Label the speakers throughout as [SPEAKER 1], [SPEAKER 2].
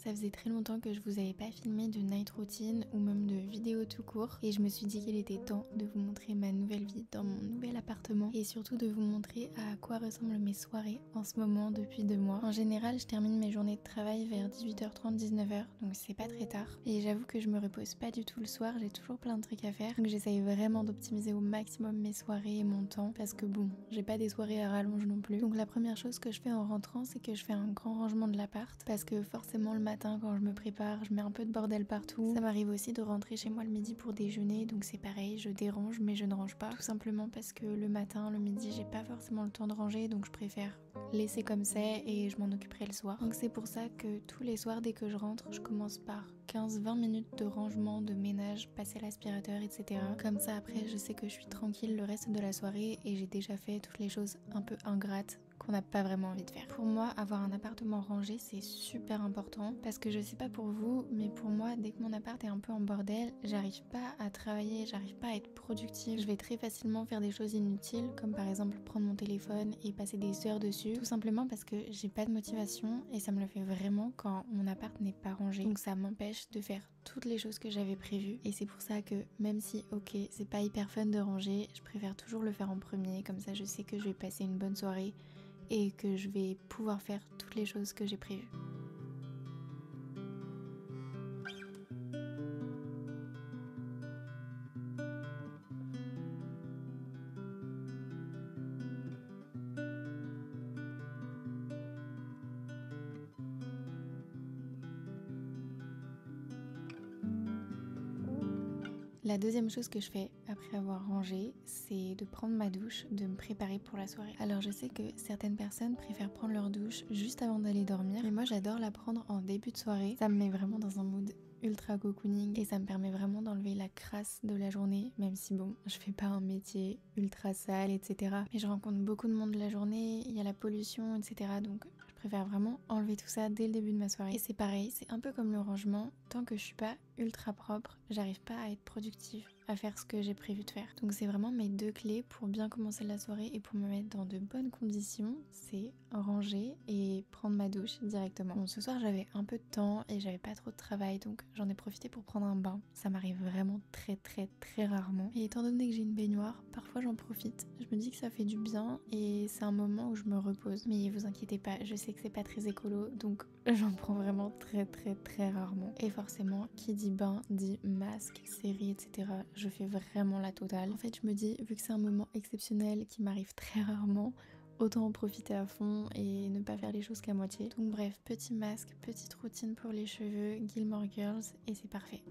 [SPEAKER 1] Ça faisait très longtemps que je vous avais pas filmé de night routine ou même de vidéo tout court et je me suis dit qu'il était temps de vous montrer ma nouvelle vie dans mon nouvel appartement et surtout de vous montrer à quoi ressemblent mes soirées en ce moment depuis 2 mois. En général, je termine mes journées de travail vers 18h30, 19h, donc c'est pas très tard. Et j'avoue que je me repose pas du tout le soir, j'ai toujours plein de trucs à faire. Donc j'essaye vraiment d'optimiser au maximum mes soirées et mon temps parce que bon, j'ai pas des soirées à rallonge non plus. Donc la première chose que je fais en rentrant, c'est que je fais un grand rangement de l'appart parce que forcément le matin quand je me prépare, je mets un peu de bordel partout. Ça m'arrive aussi de rentrer chez moi le midi pour déjeuner, donc c'est pareil, je dérange mais je ne range pas. Tout simplement parce que le matin, le midi, j'ai pas forcément le temps de ranger, donc je préfère laisser comme c'est et je m'en occuperai le soir. Donc c'est pour ça que tous les soirs dès que je rentre, je commence par 15-20 minutes de rangement, de ménage, passer l'aspirateur, etc. Comme ça après je sais que je suis tranquille le reste de la soirée et j'ai déjà fait toutes les choses un peu ingrates qu'on n'a pas vraiment envie de faire. Pour moi, avoir un appartement rangé, c'est super important parce que je sais pas pour vous, mais pour moi, dès que mon appart est un peu en bordel, j'arrive pas à travailler, j'arrive pas à être productive. Je vais très facilement faire des choses inutiles, comme par exemple prendre mon téléphone et passer des heures dessus, tout simplement parce que j'ai pas de motivation et ça me le fait vraiment quand mon appart n'est pas rangé. Donc ça m'empêche de faire toutes les choses que j'avais prévues et c'est pour ça que même si ok c'est pas hyper fun de ranger, je préfère toujours le faire en premier, comme ça je sais que je vais passer une bonne soirée et que je vais pouvoir faire toutes les choses que j'ai prévues. La deuxième chose que je fais après avoir rangé, c'est de prendre ma douche, de me préparer pour la soirée. Alors je sais que certaines personnes préfèrent prendre leur douche juste avant d'aller dormir, mais moi j'adore la prendre en début de soirée. Ça me met vraiment dans un mood ultra cocooning et ça me permet vraiment d'enlever la crasse de la journée, même si bon, je fais pas un métier ultra sale, etc. Mais je rencontre beaucoup de monde la journée, il y a la pollution, etc. Donc je préfère vraiment enlever tout ça dès le début de ma soirée. Et c'est pareil, c'est un peu comme le rangement, tant que je suis pas ultra propre, j'arrive pas à être productive, à faire ce que j'ai prévu de faire. Donc c'est vraiment mes deux clés pour bien commencer la soirée et pour me mettre dans de bonnes conditions, c'est ranger et prendre ma douche directement. Bon, ce soir j'avais un peu de temps et j'avais pas trop de travail, donc j'en ai profité pour prendre un bain. Ça m'arrive vraiment très rarement. Et étant donné que j'ai une baignoire, parfois j'en profite. Je me dis que ça fait du bien et c'est un moment où je me repose. Mais vous inquiétez pas, je sais que c'est pas très écolo, donc j'en prends vraiment très rarement. Et forcément, qui dit bain dit masque, série, etc. Je fais vraiment la totale. En fait, je me dis, vu que c'est un moment exceptionnel qui m'arrive très rarement, autant en profiter à fond et ne pas faire les choses qu'à moitié. Donc bref, petit masque, petite routine pour les cheveux, Gilmore Girls et c'est parfait.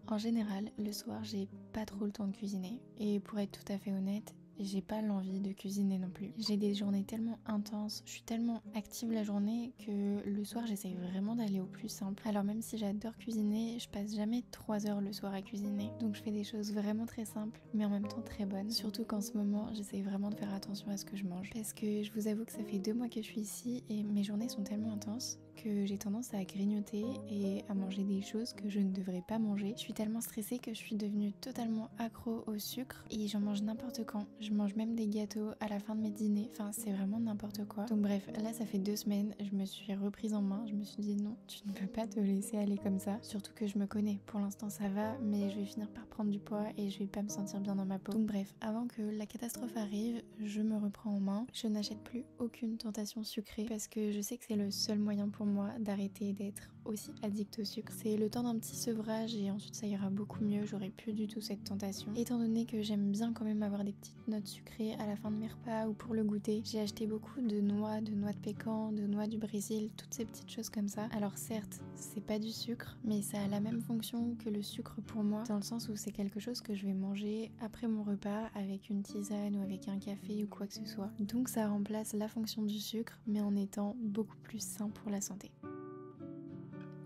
[SPEAKER 1] En général, le soir, j'ai pas trop le temps de cuisiner. Et pour être tout à fait honnête, j'ai pas l'envie de cuisiner non plus. J'ai des journées tellement intenses, je suis tellement active la journée que le soir, j'essaye vraiment d'aller au plus simple. Alors même si j'adore cuisiner, je passe jamais 3 heures le soir à cuisiner. Donc je fais des choses vraiment très simples, mais en même temps très bonnes. Surtout qu'en ce moment, j'essaye vraiment de faire attention à ce que je mange. Parce que je vous avoue que ça fait 2 mois que je suis ici et mes journées sont tellement intenses que j'ai tendance à grignoter et à manger des choses que je ne devrais pas manger. Je suis tellement stressée que je suis devenue totalement accro au sucre et j'en mange n'importe quand. Je mange même des gâteaux à la fin de mes dîners, enfin c'est vraiment n'importe quoi. Donc bref, là ça fait 2 semaines, je me suis reprise en main, je me suis dit non, tu ne peux pas te laisser aller comme ça. Surtout que je me connais, pour l'instant ça va, mais je vais finir par prendre du poids et je vais pas me sentir bien dans ma peau. Donc bref, avant que la catastrophe arrive, je me reprends en main. Je n'achète plus aucune tentation sucrée parce que je sais que c'est le seul moyen pour moi d'arrêter d'être aussi addict au sucre. C'est le temps d'un petit sevrage et ensuite ça ira beaucoup mieux, j'aurai plus du tout cette tentation. Étant donné que j'aime bien quand même avoir des petites notes sucrées à la fin de mes repas ou pour le goûter, j'ai acheté beaucoup de noix de pécan, de noix du Brésil, toutes ces petites choses comme ça. Alors certes, c'est pas du sucre, mais ça a la même fonction que le sucre pour moi, dans le sens où c'est quelque chose que je vais manger après mon repas avec une tisane ou avec un café ou quoi que ce soit. Donc ça remplace la fonction du sucre, mais en étant beaucoup plus sain pour la santé.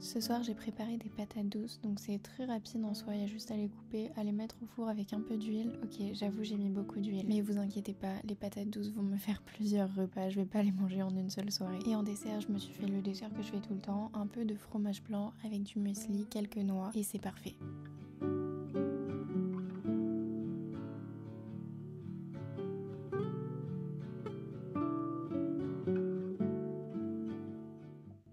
[SPEAKER 1] Ce soir j'ai préparé des patates douces, donc c'est très rapide en soi, il y a juste à les couper, à les mettre au four avec un peu d'huile. Ok, j'avoue j'ai mis beaucoup d'huile, mais vous inquiétez pas, les patates douces vont me faire plusieurs repas, je vais pas les manger en une seule soirée. Et en dessert, je me suis fait le dessert que je fais tout le temps, un peu de fromage blanc avec du muesli, quelques noix, et c'est parfait.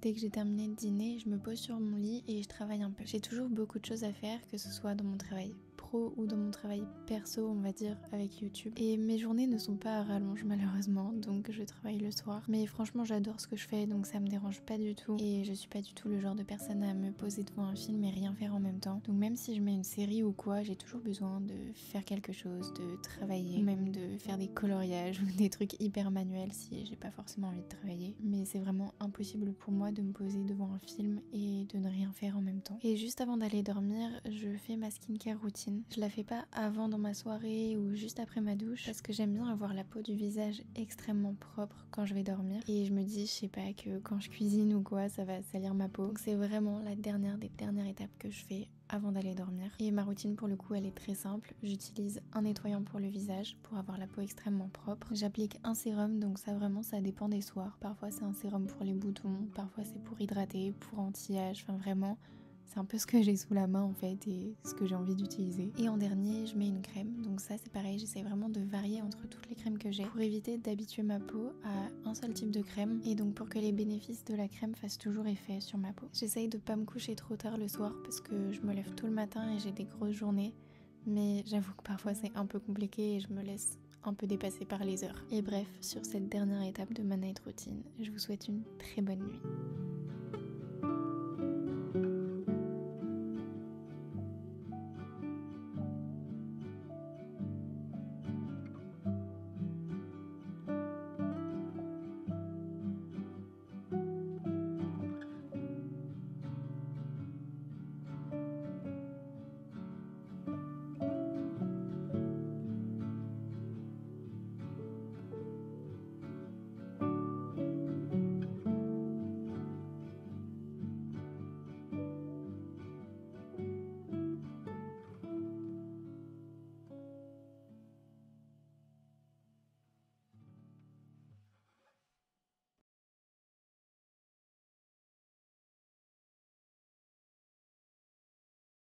[SPEAKER 1] Dès que j'ai terminé de dîner, je me pose sur mon lit et je travaille un peu. J'ai toujours beaucoup de choses à faire, que ce soit dans mon travail pro ou dans mon travail perso, on va dire, avec YouTube. Et mes journées ne sont pas à rallonge malheureusement, donc je travaille le soir. Mais franchement, j'adore ce que je fais, donc ça me dérange pas du tout. Et je suis pas du tout le genre de personne à me poser devant un film et rien faire en même temps. Donc même si je mets une série ou quoi, j'ai toujours besoin de faire quelque chose, de travailler, ou même de faire des coloriages ou des trucs hyper manuels si j'ai pas forcément envie de travailler. Mais c'est vraiment impossible pour moi de me poser devant un film et de ne rien faire en même temps. Et juste avant d'aller dormir, je fais ma skincare routine. Je la fais pas avant dans ma soirée ou juste après ma douche parce que j'aime bien avoir la peau du visage extrêmement propre quand je vais dormir. Et je me dis, je sais pas, que quand je cuisine ou quoi, ça va salir ma peau. Donc c'est vraiment la dernière des dernières étapes que je fais avant d'aller dormir. Et ma routine pour le coup elle est très simple. J'utilise un nettoyant pour le visage pour avoir la peau extrêmement propre. J'applique un sérum, donc ça vraiment ça dépend des soirs. Parfois c'est un sérum pour les boutons, parfois c'est pour hydrater, pour anti-âge, enfin vraiment c'est un peu ce que j'ai sous la main en fait et ce que j'ai envie d'utiliser. Et en dernier je mets une crème, donc ça c'est pareil, j'essaie vraiment de varier entre toutes les crèmes que j'ai pour éviter d'habituer ma peau à un seul type de crème et donc pour que les bénéfices de la crème fassent toujours effet sur ma peau. J'essaye de pas me coucher trop tard le soir parce que je me lève tôt le matin et j'ai des grosses journées, mais j'avoue que parfois c'est un peu compliqué et je me laisse un peu dépasser par les heures. Et bref, sur cette dernière étape de ma night routine, je vous souhaite une très bonne nuit.